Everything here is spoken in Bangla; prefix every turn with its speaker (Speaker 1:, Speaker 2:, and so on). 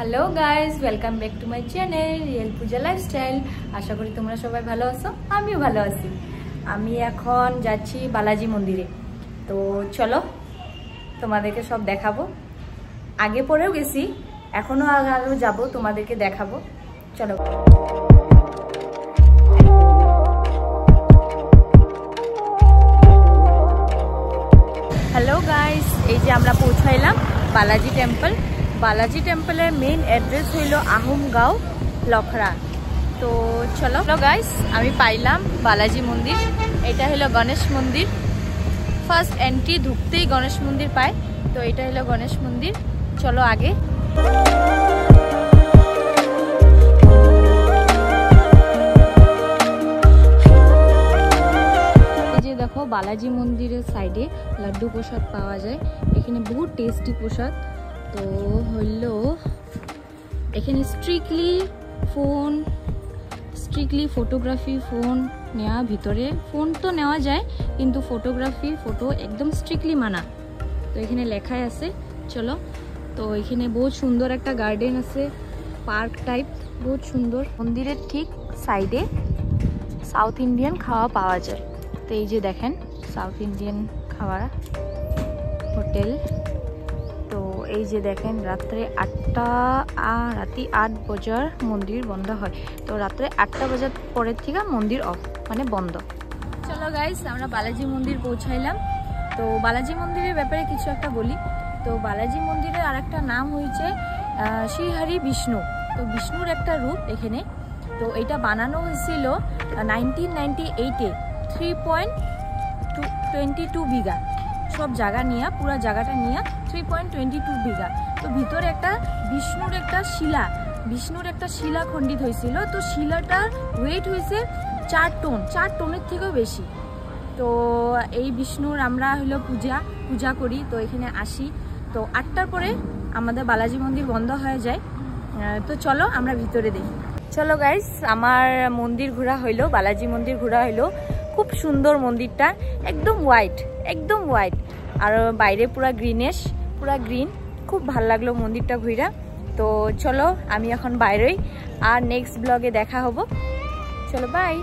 Speaker 1: Hello guys welcome back to my channel real Pooja lifestyle. आशा करी तुम्हारा सबाई भालो आছো, आमिও ভালো আছি। আমি এখন যাচ্ছি বালাজি মন্দিরে। তো চলো তোমাদেরকে সব দেখাবো। আগে পরেও গেছি, এখনো আরো যাব, তোমাদেরকে দেখাবো। চলো। हेलो गाइज এই যে আমরা পৌঁছাইলাম Balaji temple. Balaji temple main address हইল আহোমগাঁও লখরা। तो चलो गाइस আমি পাইলাম বালাজি মন্দির। এটা হলো গণেশ মন্দির। ফার্স্ট এন্ট্রি ঢুকতেই গণেশ মন্দির পায়। তো এটা হলো গণেশ মন্দির। চলো আগে। এই যে দেখো বালাজি মন্দিরের সাইডে লাড্ডু প্রসাদ পাওয়া যায়। এখানে বহুত টেস্টি প্রসাদ। তো হলো এখানে স্ট্রিক্টলি ফটোগ্রাফি ফোন নেওয়া, ভিতরে ফোন তো নেওয়া যায় কিন্তু ফটোগ্রাফি ফটো একদম স্ট্রিক্টলি মানা। তো এখানে লেখাই আছে। চলো। তো এখানে বহুত সুন্দর একটা গার্ডেন আছে, পার্ক টাইপ, বহুত সুন্দর। মন্দিরের ঠিক সাইডে সাউথ ইন্ডিয়ান খাওয়া পাওয়া যায়। তো এই যে দেখেন সাউথ ইন্ডিয়ান খাওয়া হোটেল। তো এই যে দেখেন রাত্রে 8 বাজার মন্দির বন্ধ হয়। তো রাত্রে 8টা বাজার পরের থেকে মন্দির অফ, মানে বন্ধ। চলো গাইস আমরা বালাজি মন্দির পৌঁছাইলাম। তো বালাজি মন্দিরের ব্যাপারে কিছু একটা বলি। তো বালাজি মন্দিরের আরেকটা নাম হয়েছে শ্রীহরি বিষ্ণু। তো বিষ্ণুর একটা রূপ এখানে। তো এটা বানানো হয়েছিল 1998-এ 3.22 বিঘা সব জায়গা নিয়ে, পুরো জায়গাটা নিয়ে 3.22 বিঘা। তো ভিতরে একটা বিষ্ণুর একটা শিলা খণ্ডিত হয়েছিল। তো শিলাটার ওয়েট হয়েছে 4 টনের থেকেও বেশি। তো এই বিষ্ণুর আমরা হলো পূজা করি। তো এখানে আসি। তো 8টার পরে আমাদের বালাজি মন্দির বন্ধ হয়ে যায়। তো চলো আমরা ভিতরে দেখি। চলো গাইস আমার মন্দির ঘোরা হইলো, বালাজি মন্দির ঘোরা হইলো। খুব সুন্দর মন্দিরটা, একদম হোয়াইট আর বাইরে পুরা গ্রিন। খুব ভাল লাগলো মন্দিরটা ঘুরা। তো চলো আমি এখন বাইরেই, আর নেক্সট ব্লগে দেখা হবো। চলো বাই।